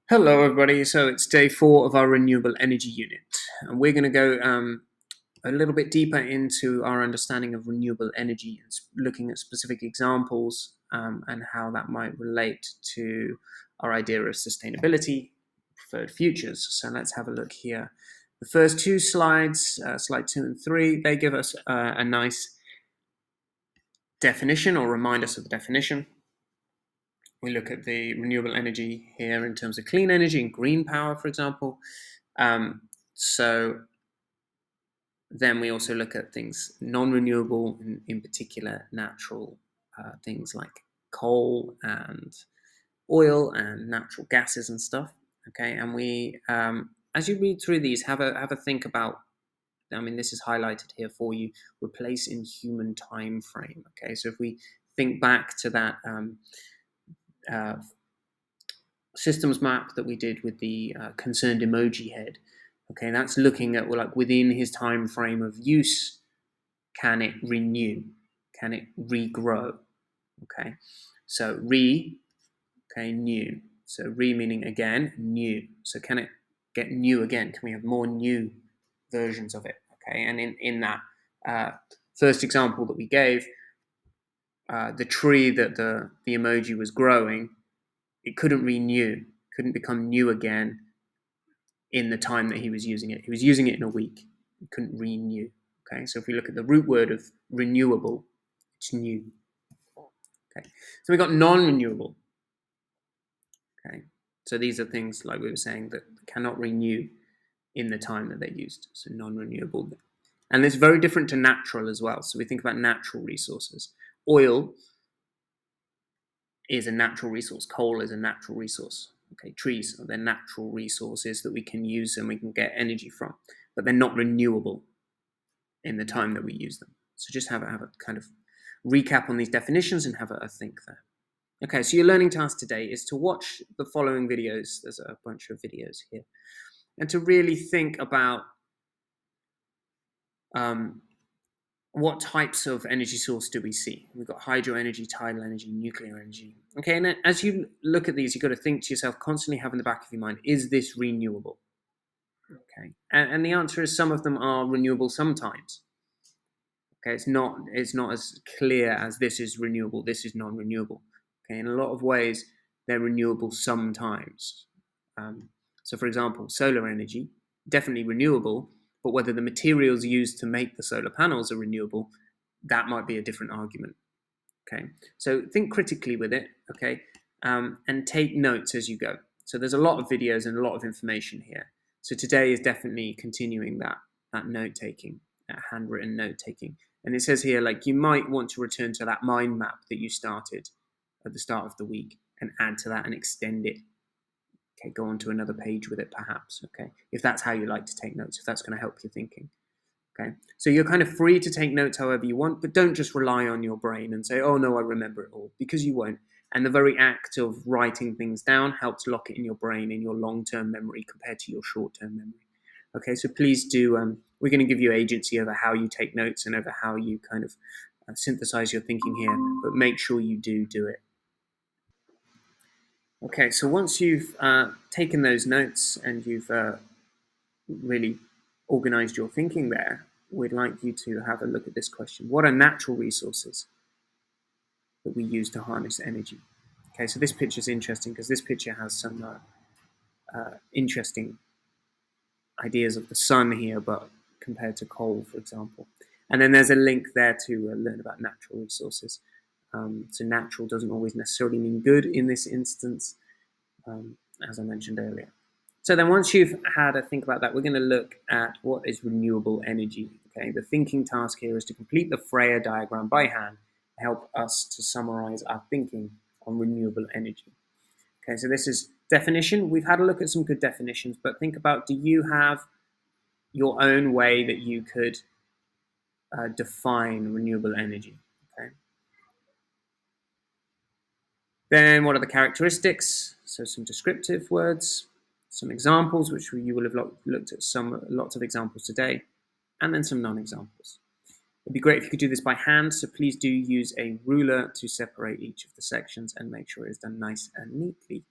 Hello, everybody. So it's day 4 of our renewable energy unit, and we're going to go a little bit deeper into our understanding of renewable energy and looking at specific examples and how that might relate to our idea of sustainability, preferred futures. So let's have a look here. The first two slides, slide 2 and 3, they give us a nice definition or remind us of the definition. We look at the renewable energy here in terms of clean energy and green power, for example. So then we also look at things non-renewable, in particular natural things like coal and oil and natural gases and stuff. Okay, and we, as you read through these, have a think about. I mean, this is highlighted here for you. Replace in human time frame. Okay, so if we think back to that uh, systems map that we did with the concerned emoji head. Okay, that's looking at like within his time frame of use, can it renew? Can it regrow? Okay, so new. So meaning again, new. So can it get new again? Can we have more new versions of it? Okay, and in that first example that we gave, the tree that the emoji was growing, it couldn't renew, couldn't become new again in the time that he was using it. He was using it in a week. He couldn't renew. Okay, so if we look at the root word of renewable, it's new. Okay, so we got non-renewable. Okay, so these are things like we were saying that cannot renew in the time that they're used. So non-renewable, and it's very different to natural as well. So we think about natural resources. Oil is a natural resource. Coal is a natural resource. Okay, trees are they're natural resources that we can use and we can get energy from, but they're not renewable in the time that we use them. So just have a kind of recap on these definitions and have a think there. Okay, so your learning task today is to watch the following videos. There's a bunch of videos here, and to really think about what types of energy source do we see? We've got hydro energy, tidal energy, nuclear energy. Okay, and as you look at these, you've got to think to yourself, constantly have in the back of your mind, is this renewable? Okay, and the answer is some of them are renewable sometimes. Okay, it's not as clear as this is renewable, this is non-renewable. Okay, in a lot of ways, they're renewable sometimes. So, for example, solar energy, definitely renewable, but whether the materials used to make the solar panels are renewable, that might be a different argument. Okay, so think critically with it. Okay, and take notes as you go. So there's a lot of videos and a lot of information here. So today is definitely continuing that note taking, that handwritten note taking. And it says here, like, you might want to return to that mind map that you started at the start of the week and add to that and extend it. Okay, go on to another page with it, perhaps. Okay, if that's how you like to take notes, if that's going to help your thinking. Okay, so you're kind of free to take notes however you want, but don't just rely on your brain and say, oh no, I remember it all, because you won't. And the very act of writing things down helps lock it in your brain, in your long-term memory compared to your short-term memory. Okay, so please do, we're going to give you agency over how you take notes and over how you kind of synthesize your thinking here, but make sure you do it. Okay, so once you've taken those notes and you've really organized your thinking there, we'd like you to have a look at this question. What are natural resources that we use to harness energy? Okay, so this picture is interesting because this picture has some interesting ideas of the sun here, but compared to coal, for example. And then there's a link there to learn about natural resources. So natural doesn't always necessarily mean good in this instance, as I mentioned earlier. So then once you've had a think about that, we're going to look at what is renewable energy. Okay, the thinking task here is to complete the frayer diagram by hand to help us to summarize our thinking on renewable energy. Okay, so this is definition. We've had a look at some good definitions, but think about, do you have your own way that you could define renewable energy? Okay. Then what are the characteristics? So some descriptive words, some examples, which you will have looked at lots of examples today, and then some non-examples. It'd be great if you could do this by hand, so please do use a ruler to separate each of the sections and make sure it's done nice and neatly.